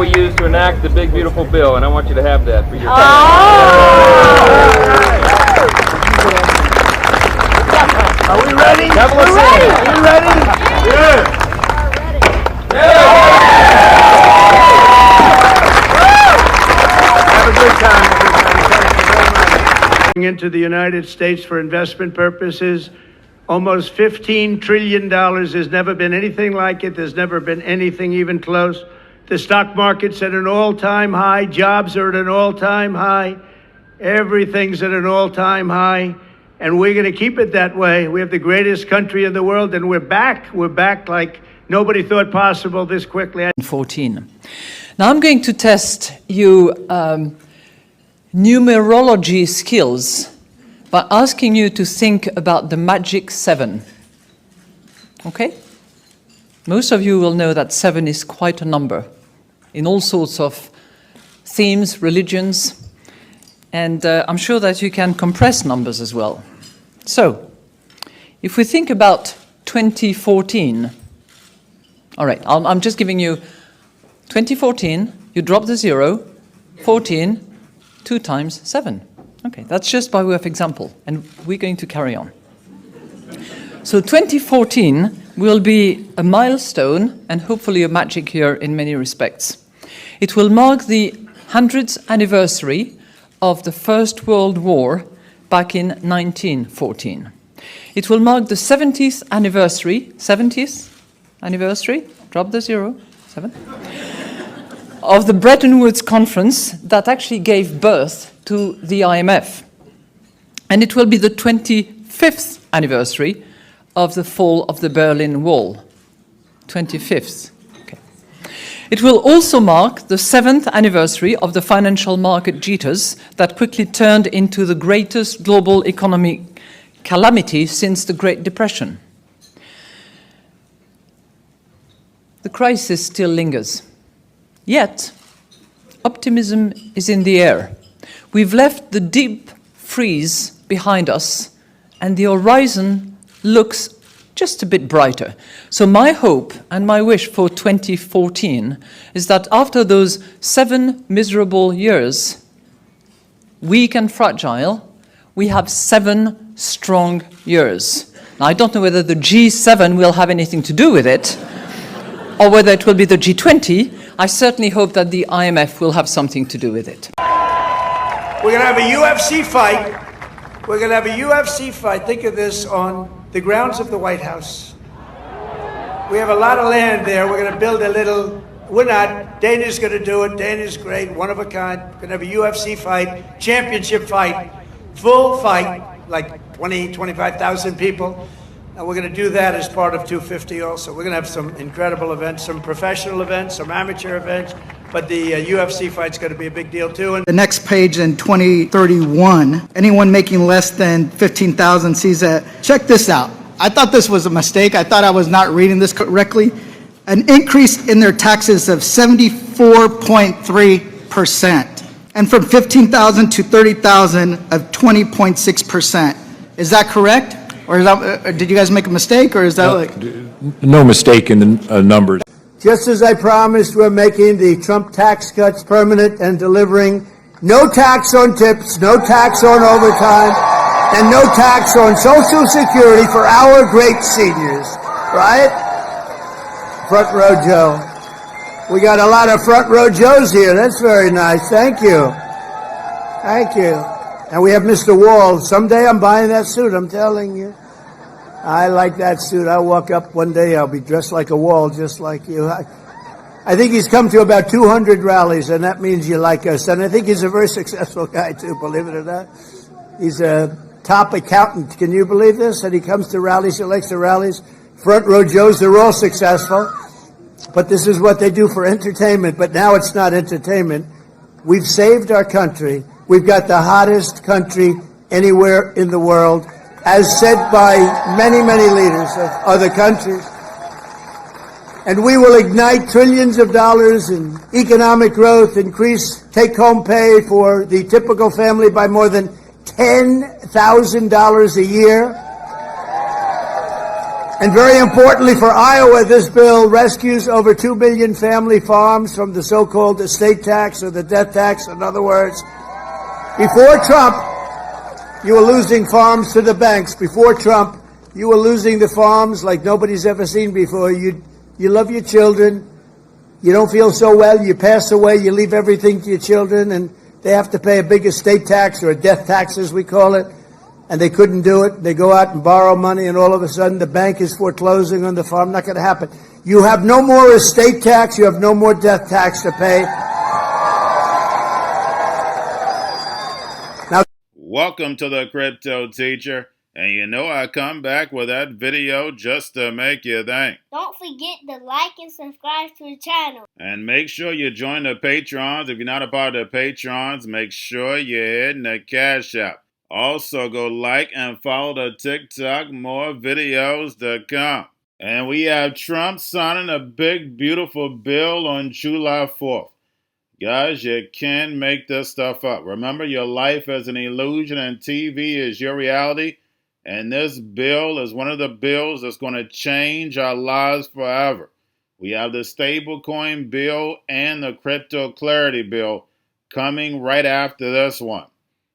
we used to enact the big beautiful bill, and I want you to have that for your time. Are we ready? We're ready. Are you ready? Good. Have a good time, everybody. Thank you very much. Into the United States for investment purposes. Almost $15 trillion. There's never been anything like it. There's never been anything even close. The stock market's at an all-time high. Jobs are at an all-time high. Everything's at an all-time high. And we're going to keep it that way. We have the greatest country in the world, and we're back. We're back like nobody thought possible this quickly. 14. Now I'm going to test you numerology skills by asking you to think about the magic 7. Okay? Most of you will know that 7 is quite a number in all sorts of themes, religions, and I'm sure that you can compress numbers as well. So, if we think about 2014, all right, I'm just giving you 2014, you drop the 0, 14, 2 times 7. Okay, that's just by way of example, and we're going to carry on. So 2014 will be a milestone and hopefully a magic year in many respects. It will mark the 100th anniversary of the First World War back in 1914. It will mark the 70th anniversary, drop the 0, 7, of the Bretton Woods Conference that actually gave birth to the IMF. And it will be the 25th anniversary of the fall of the Berlin Wall. 25th. Okay. It will also mark the 7th anniversary of the financial market jitters that quickly turned into the greatest global economic calamity since the Great Depression. The crisis still lingers. Yet, optimism is in the air. We've left the deep freeze behind us, and the horizon looks just a bit brighter. So my hope and my wish for 2014 is that after those 7 miserable years, weak and fragile, we have 7 strong years. Now, I don't know whether the G7 will have anything to do with it, or whether it will be the G20. I certainly hope that the IMF will have something to do with it. We're going to have a UFC fight. We're going to have a UFC fight. Think of this, on the grounds of the White House. We have a lot of land there. We're going to build a little, we're not, Dana's going to do it. Dana's great, one of a kind. We're going to have a UFC fight, championship fight, full fight, like 20, 25,000 people. And we're going to do that as part of 250 also. We're going to have some incredible events, some professional events, some amateur events. But the UFC fight's going to be a big deal too. And the next page in 2031, anyone making less than 15,000 sees that. Check this out. I thought this was a mistake. I thought I was not reading this correctly. An increase in their taxes of 74.3%. And from 15,000 to 30,000 of 20.6%. Is that correct? Or is that, did you guys make a mistake, or is that no mistake in the numbers. Just as I promised, we're making the Trump tax cuts permanent and delivering no tax on tips, no tax on overtime, and no tax on Social Security for our great seniors, right? Front row Joe. We got a lot of front row Joes here. That's very nice. Thank you. Thank you. And we have Mr. Wall. Someday I'm buying that suit, I'm telling you. I like that suit. I'll walk up one day, I'll be dressed like a Wall, just like you. I think he's come to about 200 rallies, and that means you like us. And I think he's a very successful guy, too, believe it or not. He's a top accountant. Can you believe this? And he comes to rallies, he likes the rallies. Front row Joes, they're all successful. But this is what they do for entertainment. But now it's not entertainment. We've saved our country. We've got the hottest country anywhere in the world, as said by many, many leaders of other countries. And we will ignite trillions of dollars in economic growth, increase take-home pay for the typical family by more than $10,000 a year. And very importantly for Iowa, this bill rescues over 2 million family farms from the so-called estate tax or the death tax. In other words, before Trump, you were losing farms to the banks. Before Trump, you were losing the farms like nobody's ever seen before. You love your children. You don't feel so well. You pass away. You leave everything to your children, and they have to pay a big estate tax or a death tax, as we call it. And they couldn't do it. They go out and borrow money, and all of a sudden the bank is foreclosing on the farm. Not going to happen. You have no more estate tax. You have no more death tax to pay. Welcome to the Crypto Teacher, and you know I come back with that video just to make you think. Don't forget to like and subscribe to the channel. And make sure you join the Patrons. If you're not a part of the Patrons, make sure you're hitting the Cash App. Also, go like and follow the TikTok. More videos to come. And we have Trump signing a big, beautiful bill on July 4th. Guys, you can't make this stuff up. Remember, your life is an illusion and TV is your reality. And this bill is one of the bills that's going to change our lives forever. We have the stablecoin bill and the crypto clarity bill coming right after this one.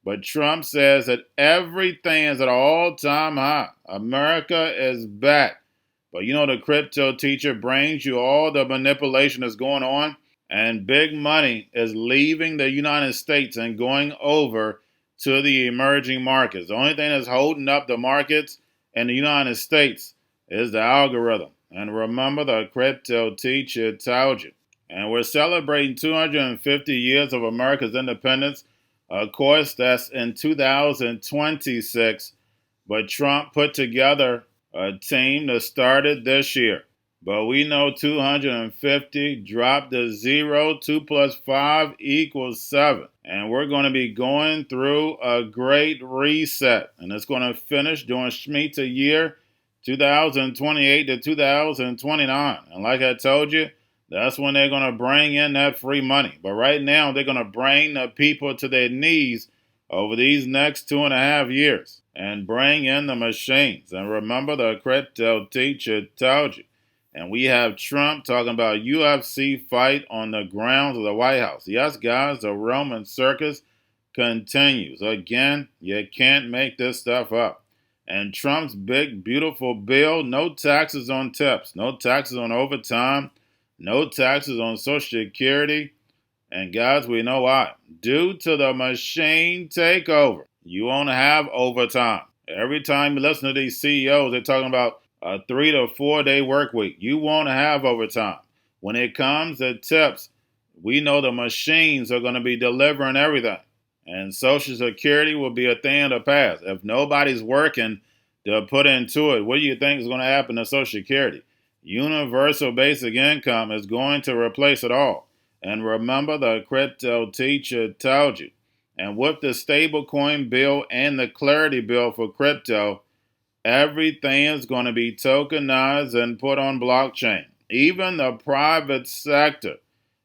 But Trump says that everything is at an all-time high. America is back. But you know, the Crypto Teacher brings you all the manipulation that's going on. And big money is leaving the United States and going over to the emerging markets. The only thing that's holding up the markets in the United States is the algorithm. And remember, the Crypto Teacher told you. And we're celebrating 250 years of America's independence. Of course, that's in 2026. But Trump put together a team that started this year. But we know 250 dropped to 0. 2 plus 5 equals 7. And we're going to be going through a great reset. And it's going to finish during Shemitah year 2028 to 2029. And like I told you, that's when they're going to bring in that free money. But right now, they're going to bring the people to their knees over these next 2.5 years. And bring in the machines. And remember, the Crypto Teacher told you. And we have Trump talking about UFC fight on the grounds of the White House. Yes, guys, the Roman circus continues. Again, you can't make this stuff up. And Trump's big, beautiful bill, no taxes on tips, no taxes on overtime, no taxes on Social Security. And guys, we know why. Due to the machine takeover, you won't have overtime. Every time you listen to these CEOs, they're talking about a 3 to 4 day work week. You won't have overtime. When it comes to tips, we know the machines are going to be delivering everything. And Social Security will be a thing of the past. If nobody's working to put into it, what do you think is going to happen to Social Security? Universal basic income is going to replace it all. And remember, the Crypto Teacher told you. And with the stablecoin bill and the clarity bill for crypto, everything is going to be tokenized and put on blockchain. Even the private sector.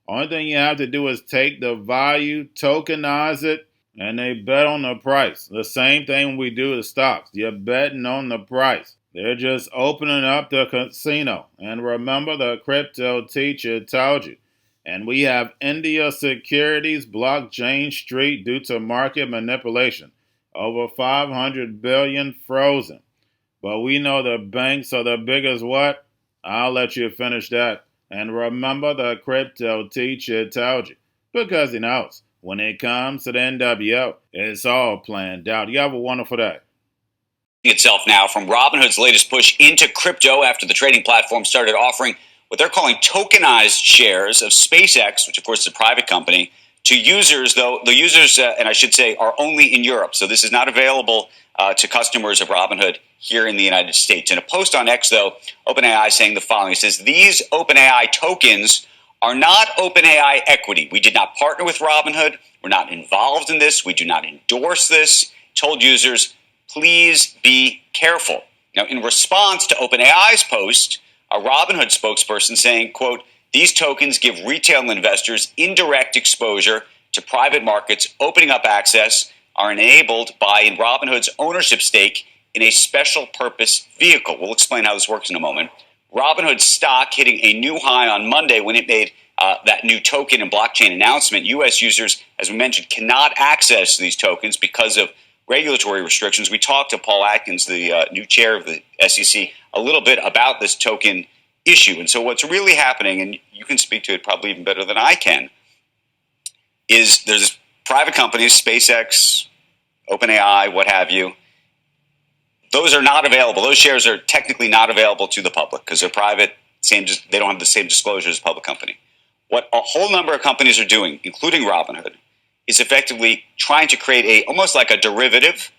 Only thing you have to do is take the value, tokenize it, and they bet on the price. The same thing we do with stocks. You're betting on the price. They're just opening up the casino. And remember, the Crypto Teacher told you. And we have India Securities blockchain street due to market manipulation. Over 500 billion frozen. But we know the banks are the biggest what? I'll let you finish that. And remember, the Crypto Teacher told you. Because he knows. When it comes to the NWO, it's all planned out. You have a wonderful day. Itself now from Robinhood's latest push into crypto after the trading platform started offering what they're calling tokenized shares of SpaceX, which of course is a private company, to users, though the users, and I should say, are only in Europe. So this is not available to customers of Robinhood here in the United States. In a post on X, though, OpenAI saying the following. It says, these OpenAI tokens are not OpenAI equity. We did not partner with Robinhood. We're not involved in this. We do not endorse this. Told users, please be careful. Now, in response to OpenAI's post, a Robinhood spokesperson saying, quote, these tokens give retail investors indirect exposure to private markets, opening up access, are enabled by Robinhood's ownership stake in a special purpose vehicle. We'll explain how this works in a moment. Robinhood stock hitting a new high on Monday when it made that new token and blockchain announcement. U.S. users, as we mentioned, cannot access these tokens because of regulatory restrictions. We talked to Paul Atkins, the new chair of the SEC, a little bit about this token issue. And so what's really happening, and you can speak to it probably even better than I can, is there's private companies, SpaceX, OpenAI, what have you. Those are not available. Those shares are technically not available to the public because they're private. They don't have the same disclosure as a public company. What a whole number of companies are doing, including Robinhood, is effectively trying to create almost like a derivative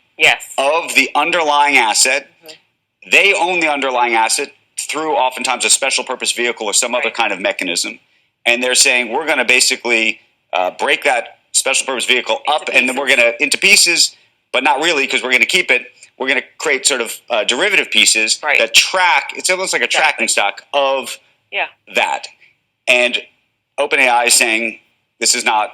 of the underlying asset. Mm-hmm. They own the underlying asset through oftentimes a special purpose vehicle or some other kind of mechanism. And they're saying, we're going to basically break that special purpose vehicle up and then we're going to into pieces, but not really because we're going to keep it. We're going to create sort of derivative pieces that track. It's almost like a tracking stock of that. And OpenAI is saying this is not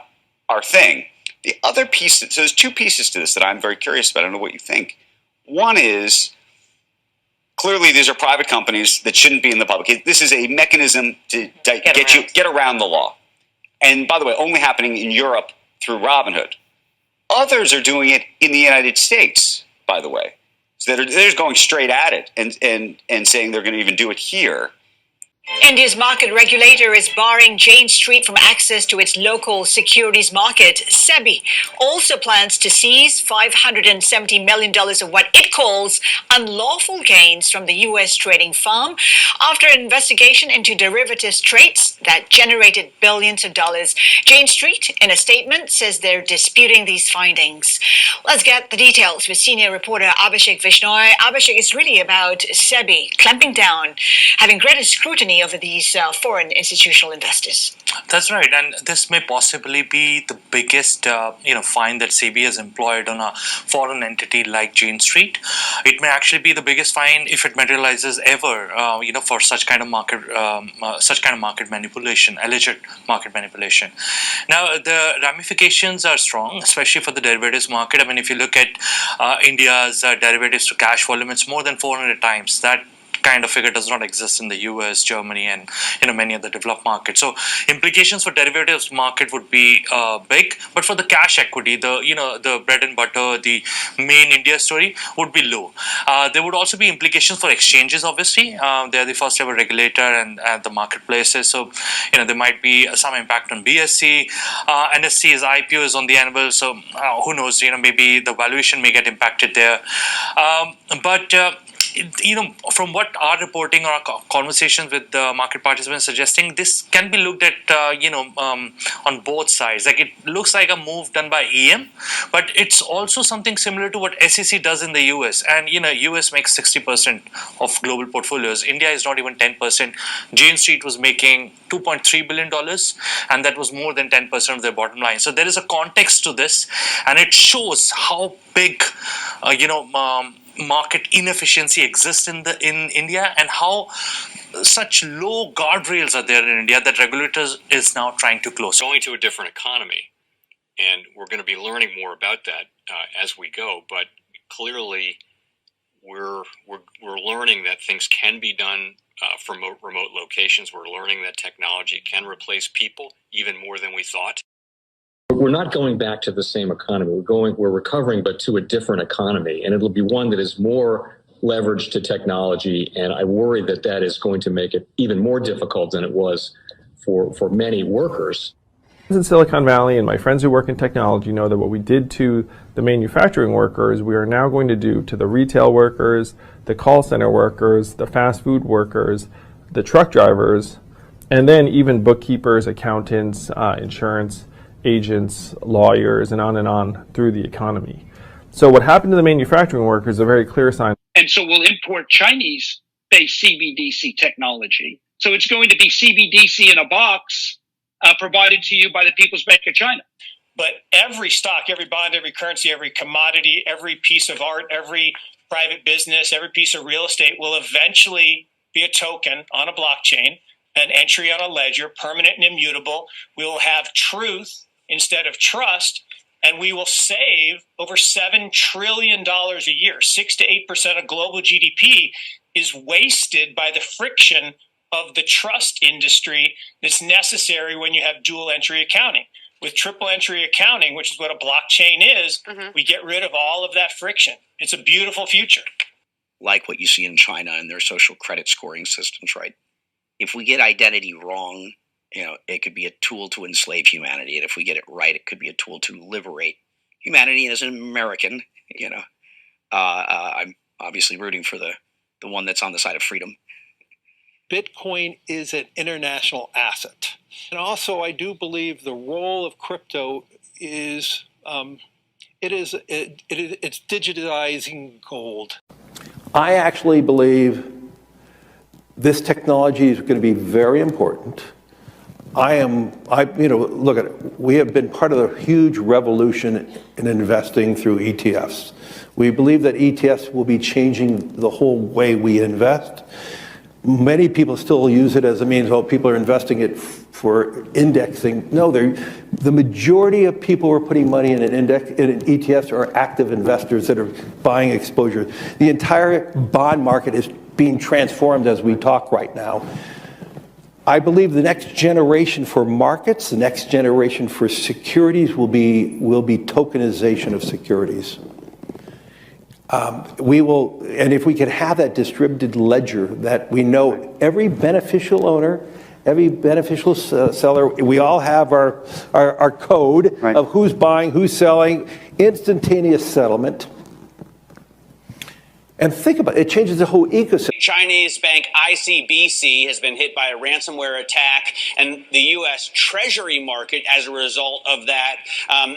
our thing. The other piece, so there's two pieces to this that I'm very curious about. I don't know what you think. One is clearly these are private companies that shouldn't be in the public. This is a mechanism to get around the law. And by the way, only happening in Europe through Robinhood. Others are doing it in the United States, by the way. So they're just going straight at it and saying they're going to even do it here. India's market regulator is barring Jane Street from access to its local securities market. SEBI also plans to seize $570 million of what it calls unlawful gains from the U.S. trading firm after an investigation into derivatives trades that generated billions of dollars. Jane Street, in a statement, says they're disputing these findings. Let's get the details with senior reporter Abhishek Vishnoi. Abhishek, it's really about SEBI clamping down, having greater scrutiny over these foreign institutional investors. That's right, and this may possibly be the biggest, fine that SEBI has employed on a foreign entity like Jane Street. It may actually be the biggest fine if it materializes ever, for such kind of market manipulation, alleged market manipulation. Now, the ramifications are strong, especially for the derivatives market. I mean, if you look at India's derivatives to cash volume, it's more than 400 times. That kind of figure does not exist in the US, Germany, and many other developed markets. So implications for derivatives market would be big, but for the cash equity, the bread and butter, the main India story would be low. There would also be implications for exchanges. Obviously, they're the first ever regulator and the marketplaces. So there might be some impact on BSE. NSE's IPO is on the anvil. So who knows? Maybe the valuation may get impacted there. From what our reporting or our conversations with the market participants suggesting, this can be looked at, on both sides. Like, it looks like a move done by EM, but it's also something similar to what SEC does in the US. And, US makes 60% of global portfolios. India is not even 10%. Jane Street was making $2.3 billion, and that was more than 10% of their bottom line. So there is a context to this, and it shows how big, market inefficiency exists in India, and how such low guardrails are there in India that regulators is now trying to close. Going to a different economy, and we're going to be learning more about that as we go. But clearly, we're learning that things can be done from remote locations. We're learning that technology can replace people even more than we thought. We're not going back to the same economy. We're recovering, but to a different economy, and it'll be one that is more leveraged to technology. And I worry that is going to make it even more difficult than it was for many workers. In Silicon Valley, and my friends who work in technology know that what we did to the manufacturing workers, we are now going to do to the retail workers, the call center workers, the fast food workers, the truck drivers, and then even bookkeepers, accountants, insurance agents, lawyers, and on through the economy. So what happened to the manufacturing workers is a very clear sign. And so we'll import Chinese-based CBDC technology. So it's going to be CBDC in a box provided to you by the People's Bank of China. But every stock, every bond, every currency, every commodity, every piece of art, every private business, every piece of real estate will eventually be a token on a blockchain, an entry on a ledger, permanent and immutable. We will have truth instead of trust, and we will save over $7 trillion a year. 6 to 8% of global GDP is wasted by the friction of the trust industry that's necessary when you have dual entry accounting. With triple entry accounting, which is what a blockchain is, we get rid of all of that friction. It's a beautiful future. Like what you see in China and their social credit scoring systems, right? If we get identity wrong, it could be a tool to enslave humanity. And if we get it right, it could be a tool to liberate humanity. And as an American, I'm obviously rooting for the one that's on the side of freedom. Bitcoin is an international asset. And also, I do believe the role of crypto is, it's digitizing gold. I actually believe this technology is going to be very important. Look at it. We have been part of the huge revolution in investing through ETFs. We believe that ETFs will be changing the whole way we invest. Many people still use it as a means, people are investing it for indexing. No, the majority of people who are putting money in ETFs are active investors that are buying exposure. The entire bond market is being transformed as we talk right now. I believe the next generation for markets, the next generation for securities will be tokenization of securities. And if we could have that distributed ledger that we know every beneficial owner, every beneficial seller, we all have our code of who's buying, who's selling, instantaneous settlement. And think about it, it changes the whole ecosystem. Chinese bank ICBC has been hit by a ransomware attack, and the U.S. Treasury market, as a result of that,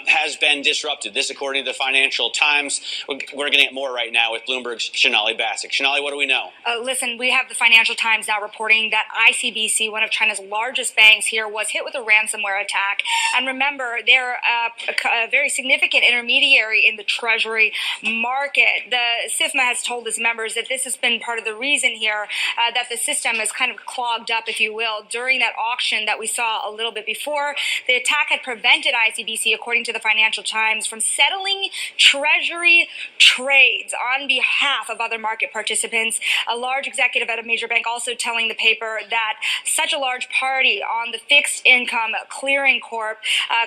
has been disrupted. This, according to the Financial Times. We're getting at more right now with Bloomberg's Shonali Bassick. Shonali, what do we know? Listen, we have the Financial Times now reporting that ICBC, one of China's largest banks here, was hit with a ransomware attack. And remember, they're a very significant intermediary in the Treasury market. The SIFMA has told its members that this has been part of the reason here that the system is kind of clogged up, if you will, during that auction that we saw a little bit before. The attack had prevented ICBC, according to the Financial Times, from settling Treasury trades on behalf of other market participants. A large executive at a major bank also telling the paper that such a large party on the fixed income clearing corp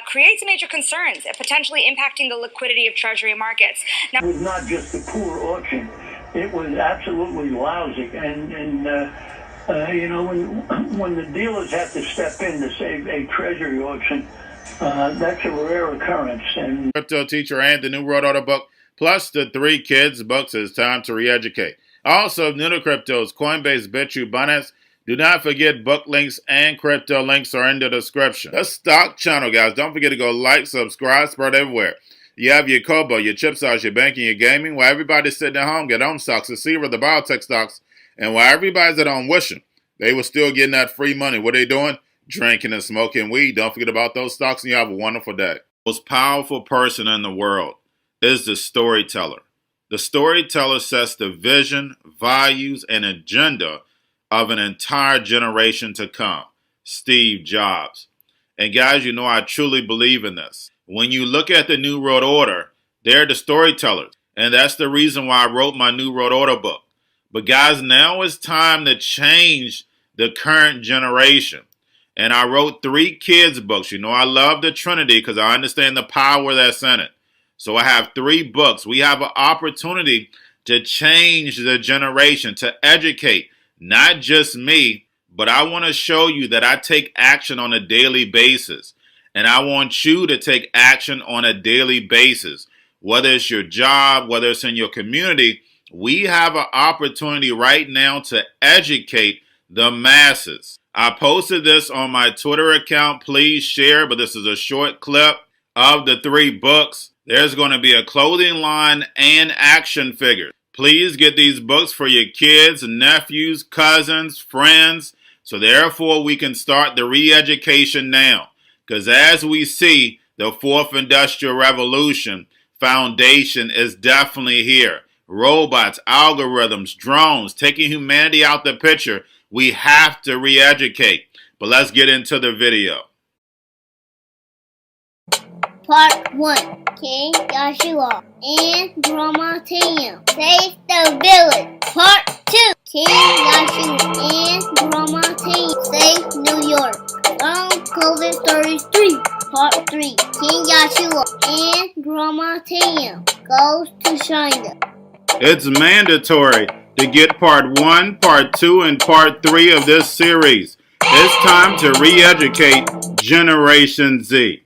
creates major concerns, potentially impacting the liquidity of Treasury markets. Now, it was not just a poor auction. It was absolutely lousy, and when the dealers have to step in to save a treasury auction, that's a rare occurrence. And Cryptoteacher and the new World Order book, plus the 3 kids books, It's Time to Re-Educate. Also, new to cryptos, Coinbase, Bitrue, Binance. Do not forget book links and crypto links are in the description. The stock channel, guys. Don't forget to go like, subscribe, spread everywhere. You have your Kobo, your chip stocks, your banking, your gaming. While everybody's sitting at home, get home stocks, the Seaver, the biotech stocks. And while everybody's at home wishing, they were still getting that free money. What are they doing? Drinking and smoking weed. Don't forget about those stocks, and you have a wonderful day. The most powerful person in the world is the storyteller. The storyteller sets the vision, values, and agenda of an entire generation to come. Steve Jobs. And guys, you know I truly believe in this. When you look at the New World Order, they're the storytellers. And that's the reason why I wrote my New World Order book. But guys, now it's time to change the current generation. And I wrote 3 kids books. You know I love the Trinity because I understand the power that's in it. So I have 3 books. We have an opportunity to change the generation, to educate, not just me, but I want to show you that I take action on a daily basis. And I want you to take action on a daily basis. Whether it's your job, whether it's in your community, we have an opportunity right now to educate the masses. I posted this on my Twitter account. Please share, but this is a short clip of the 3 books. There's going to be a clothing line and action figures. Please get these books for your kids, nephews, cousins, friends, so therefore we can start the re-education now. Because as we see, the 4th Industrial Revolution foundation is definitely here. Robots, algorithms, drones, taking humanity out the picture. We have to re-educate. But let's get into the video. Part 1. King Joshua and Grandma Tam save the village. Part 2. King Joshua and Grandma Tam save New York from COVID-33. Part 3. King Joshua and Grandma Tam goes to China. It's mandatory to get part 1, part 2, and part 3 of this series. It's time to re-educate Generation Z.